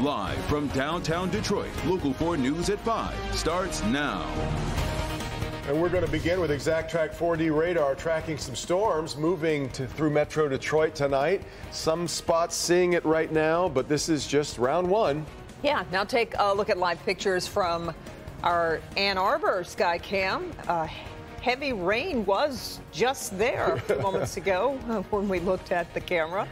Live from downtown Detroit, Local 4 News at 5 starts now. And we're going to begin with ExactTrack 4D radar tracking some storms moving through Metro Detroit tonight. Some spots seeing it right now, but this is just round one. Yeah, now take a look at live pictures from our Ann Arbor sky cam. Heavy rain was just there a few moments ago when we looked at the camera.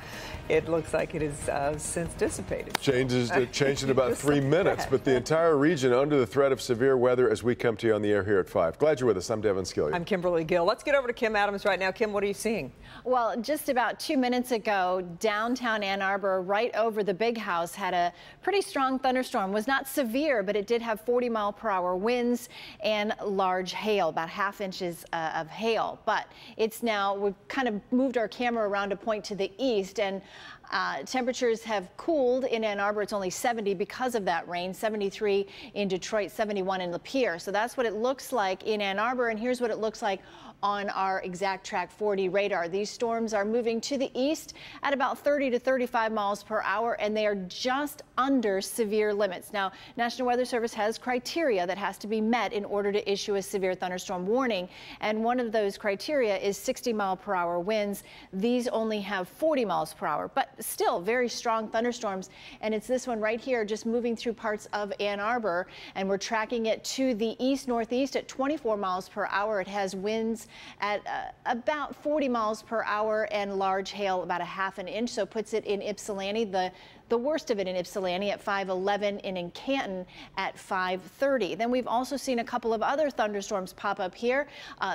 It looks like it has since dissipated. Changed in about 3 minutes, but the entire region under the threat of severe weather as we come to you on the air here at 5. Glad you're with us. I'm Devin Skillion. I'm Kimberly Gill. Let's get over to Kim Adams right now. Kim, what are you seeing? Well, just about 2 minutes ago, downtown Ann Arbor, right over the Big House, had a pretty strong thunderstorm. It was not severe, but it did have 40-mile-per-hour winds and large hail, about ½ inches of hail. But it's now, we've kind of moved our camera around to point to the east, and temperatures have cooled in Ann Arbor. It's only 70 because of that rain, 73 in Detroit, 71 in Lapeer. So that's what it looks like in Ann Arbor, and here's what it looks like on our ExactTrack 4D radar. These storms are moving to the east at about 30 to 35 miles per hour, and they are just under severe limits. Now, National Weather Service has criteria that has to be met in order to issue a severe thunderstorm warning, and one of those criteria is 60-mile-per-hour winds. These only have 40 miles per hour, but still very strong thunderstorms, and it's this one right here just moving through parts of Ann Arbor, and we're tracking it to the east-northeast at 24 miles per hour. It has winds at about 40 miles per hour and large hail about ½ an inch, so puts it in Ypsilanti, the worst of it in Ypsilanti at 5:11, and in Canton at 5:30. Then we've also seen a couple of other thunderstorms pop up here.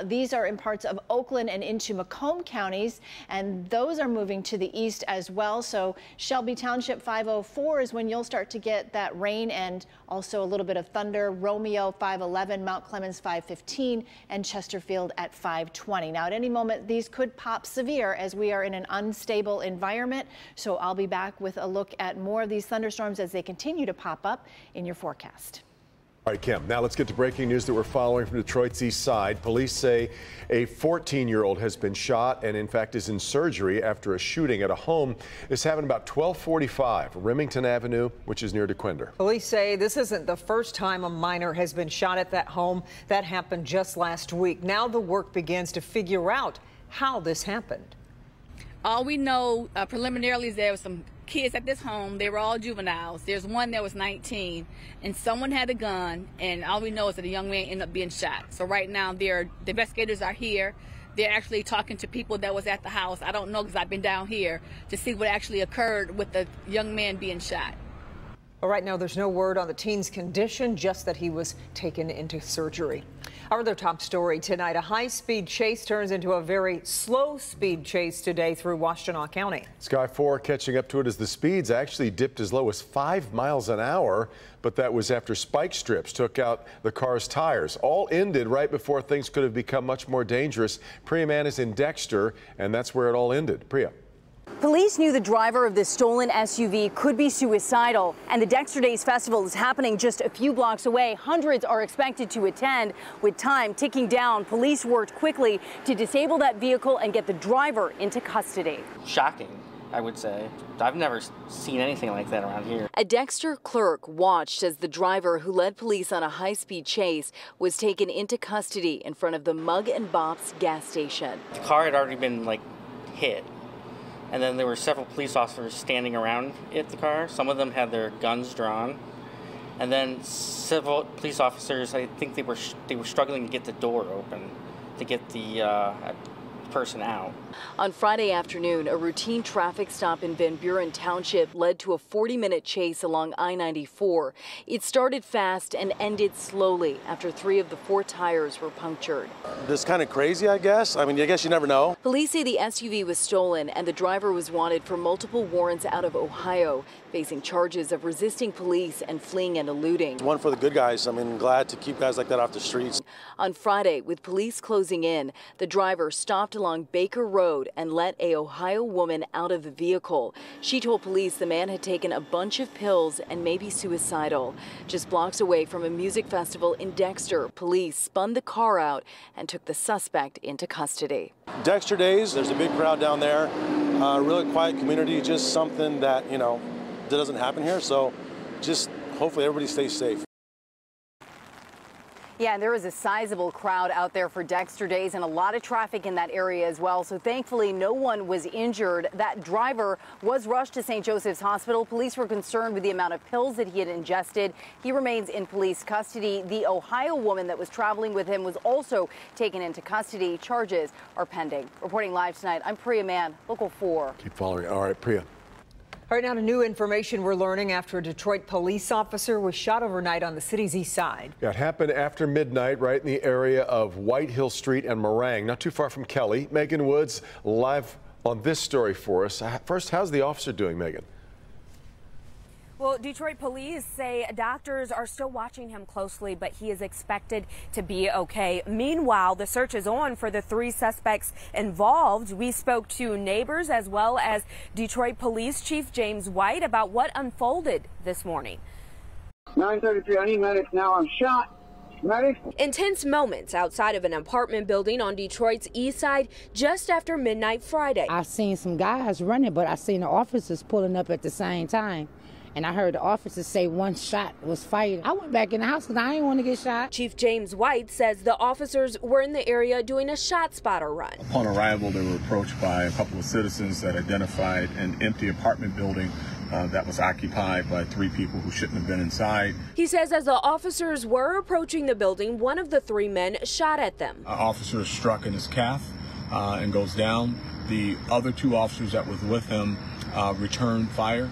These are in parts of Oakland and into Macomb counties, and those are moving to the east as well. So Shelby Township 5:04 is when you'll start to get that rain and also a little bit of thunder. Romeo 5:11, Mount Clemens 5:15, and Chesterfield at 5:20. Now at any moment these could pop severe as we are in an unstable environment. So I'll be back with a look at more of these thunderstorms as they continue to pop up in your forecast. All right, Kim, now let's get to breaking news that we're following from Detroit's east side. Police say a 14-year-old has been shot and, in fact, is in surgery after a shooting at a home. This happened about 12:45, Remington Avenue, which is near DeQuinder. Police say this isn't the first time a minor has been shot at that home. That happened just last week. Now the work begins to figure out how this happened. All we know preliminarily is there was some kids at this home. They were all juveniles. There's one that was 19, and someone had a gun, and all we know is that a young man ended up being shot. So right now the investigators are here. They're actually talking to people that was at the house. I don't know because I've been down here to see what actually occurred with the young man being shot. Well, right now there's no word on the teen's condition, just that he was taken into surgery. Our other top story tonight, a high-speed chase turns into a very slow-speed chase today through Washtenaw County. Sky 4 catching up to it as the speeds actually dipped as low as 5 miles an hour, but that was after spike strips took out the car's tires. All ended right before things could have become much more dangerous. Priya Mann is in Dexter, and that's where it all ended. Priya. Police knew the driver of this stolen SUV could be suicidal, and the Dexter Days Festival is happening just a few blocks away. Hundreds are expected to attend. With time ticking down, police worked quickly to disable that vehicle and get the driver into custody. Shocking, I would say. I've never seen anything like that around here. A Dexter clerk watched as the driver who led police on a high-speed chase was taken into custody in front of the Mug and Bops gas station. The car had already been hit. And then there were several police officers standing around the car. Some of them had their guns drawn. And then several police officers, I think they were struggling to get the door open to get the person out. On Friday afternoon, a routine traffic stop in Van Buren Township led to a 40-minute chase along I-94. It started fast and ended slowly after 3 of the 4 tires were punctured. This kind of crazy, I guess. I guess you never know. Police say the SUV was stolen and the driver was wanted for multiple warrants out of Ohio, facing charges of resisting police and fleeing and eluding. One for the good guys. Glad to keep guys like that off the streets. On Friday, with police closing in, the driver stopped along Baker Road and let an Ohio woman out of the vehicle. She told police the man had taken a bunch of pills and may be suicidal. Just blocks away from a music festival in Dexter, police spun the car out and took the suspect into custody. Dexter Days, there's a big crowd down there. Really quiet community, just something that, that doesn't happen here. So just hopefully everybody stays safe. Yeah, and there is a sizable crowd out there for Dexter Days and a lot of traffic in that area as well. So thankfully, no one was injured. That driver was rushed to St. Joseph's Hospital. Police were concerned with the amount of pills that he had ingested. He remains in police custody. The Ohio woman that was traveling with him was also taken into custody. Charges are pending. Reporting live tonight, I'm Priya Mann, Local 4. Keep following. All right, Priya. All right, now to new information we're learning after a Detroit police officer was shot overnight on the city's east side. Yeah, it happened after midnight right in the area of White Hill Street and Meringue, not too far from Kelly. Megan Woods live on this story for us. First, how's the officer doing, Megan? Well, Detroit police say doctors are still watching him closely, but he is expected to be okay. Meanwhile, the search is on for the 3 suspects involved. We spoke to neighbors as well as Detroit Police Chief James White about what unfolded this morning. 9:33, I need medics now. I'm shot. Medics. Intense moments outside of an apartment building on Detroit's east side just after midnight Friday. I seen some guys running, but I seen the officers pulling up at the same time. And I heard the officers say one shot was fired. I went back in the house because I didn't want to get shot. Chief James White says the officers were in the area doing a shot spotter run. Upon arrival, they were approached by a couple of citizens that identified an empty apartment building that was occupied by 3 people who shouldn't have been inside. He says as the officers were approaching the building, one of the 3 men shot at them. An officer is struck in his calf and goes down. The other 2 officers that was with him returned fire.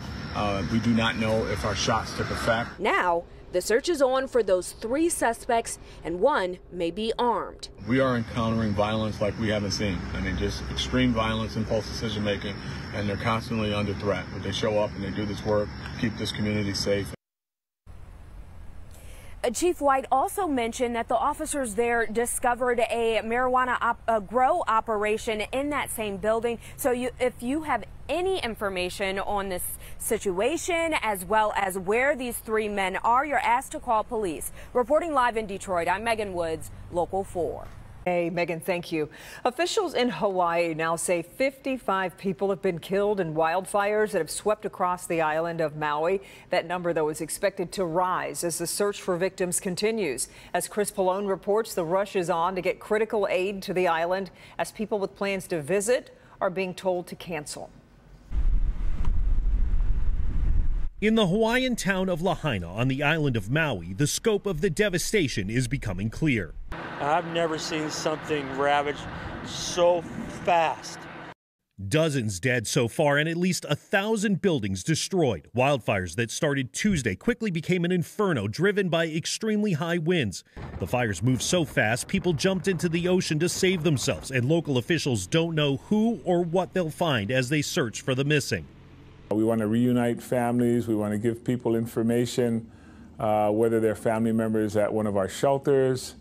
We do not know if our shots took effect. Now, the search is on for those 3 suspects, and one may be armed. We are encountering violence like we haven't seen. I mean, just extreme violence, impulse decision making, and they're constantly under threat. But they show up and they do this work, keep this community safe. Chief White also mentioned that the officers there discovered a marijuana grow operation in that same building. So if you have any information on this situation as well as where these 3 men are, you're asked to call police. Reporting live in Detroit, I'm Megan Woods, Local 4. Hey, Megan, thank you. Officials in Hawaii now say 55 people have been killed in wildfires that have swept across the island of Maui. That number, though, is expected to rise as the search for victims continues. As Chris Pallone reports, the rush is on to get critical aid to the island as people with plans to visit are being told to cancel. In the Hawaiian town of Lahaina on the island of Maui, the scope of the devastation is becoming clear. I've never seen something ravaged so fast. Dozens dead so far and at least 1,000 buildings destroyed. Wildfires that started Tuesday quickly became an inferno driven by extremely high winds. The fires moved so fast, people jumped into the ocean to save themselves, and local officials don't know who or what they'll find as they search for the missing. We want to reunite families. We want to give people information, whether they're family members at one of our shelters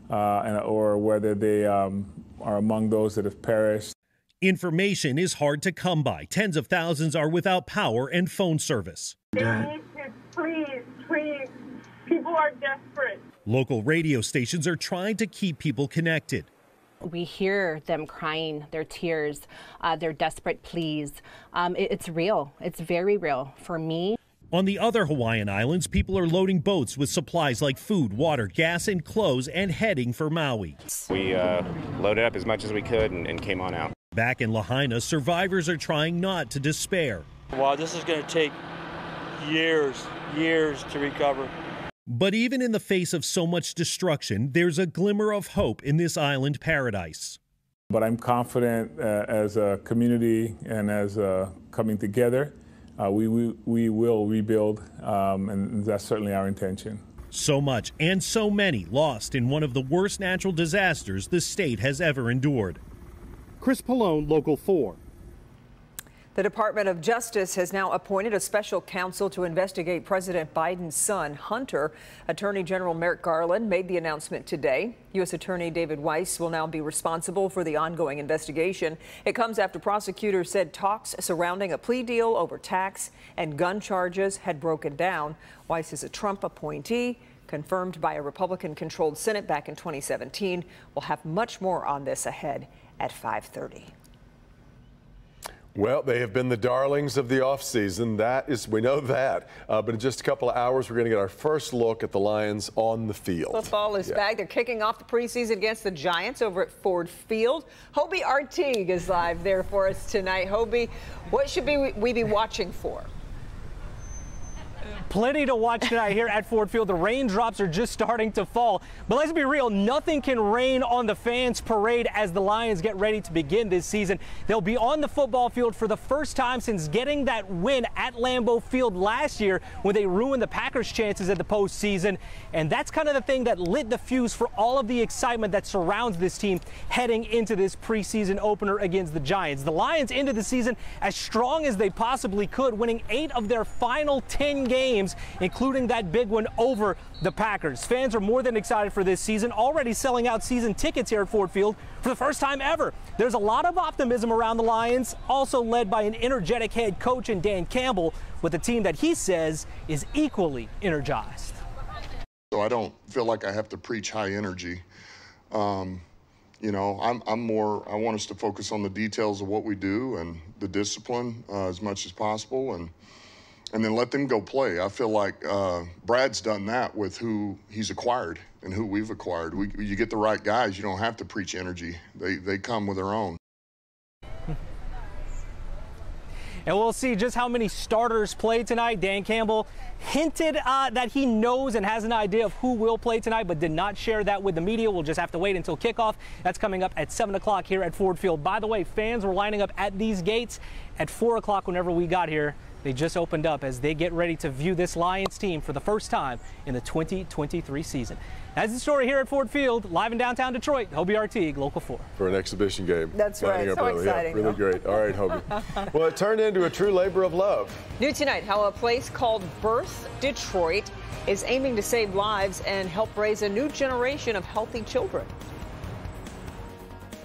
or whether they are among those that have perished. Information is hard to come by. Tens of thousands are without power and phone service. They need to, please, people are desperate. Local radio stations are trying to keep people connected. We hear them crying, their tears, their desperate pleas. It's real. It's very real for me. On the other Hawaiian islands, people are loading boats with supplies like food, water, gas, and clothes and heading for Maui. We loaded up as much as we could and came on out. Back in Lahaina, survivors are trying not to despair. Wow, this is going to take years to recover. But even in the face of so much destruction, there's a glimmer of hope in this island paradise. But I'm confident as a community and as coming together, we will rebuild, and that's certainly our intention. So much and so many lost in one of the worst natural disasters the state has ever endured. Chris Pallone, Local 4. The Department of Justice has now appointed a special counsel to investigate President Biden's son, Hunter. Attorney General Merrick Garland made the announcement today. U.S. Attorney David Weiss will now be responsible for the ongoing investigation. It comes after prosecutors said talks surrounding a plea deal over tax and gun charges had broken down. Weiss is a Trump appointee, confirmed by a Republican-controlled Senate back in 2017. We'll have much more on this ahead at 5:30. Well, they have been the darlings of the offseason. We know that. But in just a couple of hours, we're going to get our first look at the Lions on the field. Football is back. They're kicking off the preseason against the Giants over at Ford Field. Hobie Artigue is live there for us tonight. Hobie, what should we be watching for? Plenty to watch tonight here at Ford Field. The raindrops are just starting to fall. But let's be real, nothing can rain on the fans' parade as the Lions get ready to begin this season. They'll be on the football field for the first time since getting that win at Lambeau Field last year when they ruined the Packers' chances at the postseason. And that's kind of the thing that lit the fuse for all of the excitement that surrounds this team heading into this preseason opener against the Giants. The Lions ended the season as strong as they possibly could, winning 8 of their final 10 games, including that big one over the Packers. Fans are more than excited for this season, already selling out season tickets here at Ford Field for the first time ever. There's a lot of optimism around the Lions, also led by an energetic head coach in Dan Campbell, with a team that he says is equally energized. So I don't feel like I have to preach high energy. You know, I want us to focus on the details of what we do and the discipline as much as possible, and then let them go play. I feel like Brad's done that with who he's acquired and who we've acquired. You get the right guys, you don't have to preach energy. They come with their own. And we'll see just how many starters play tonight. Dan Campbell hinted that he knows and has an idea of who will play tonight, but did not share that with the media. We'll just have to wait until kickoff. That's coming up at 7 o'clock here at Ford Field. By the way, fans were lining up at these gates at 4 o'clock whenever we got here. They just opened up as they get ready to view this Lions team for the first time in the 2023 season. That's the story here at Ford Field, live in downtown Detroit. Hobie Artigue, Local 4. For an exhibition game. That's right. So exciting. Yeah, really great. All right, Hobie. Well, it turned into a true labor of love. New tonight, how a place called Birth Detroit is aiming to save lives and help raise a new generation of healthy children.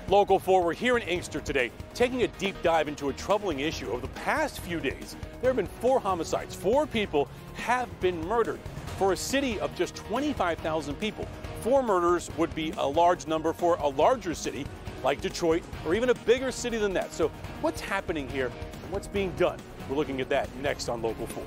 Local 4, we're here in Inkster today, taking a deep dive into a troubling issue. Over the past few days, there have been 4 homicides. 4 people have been murdered. For a city of just 25,000 people, 4 murders would be a large number for a larger city like Detroit, or even a bigger city than that. So what's happening here and what's being done? We're looking at that next on Local 4.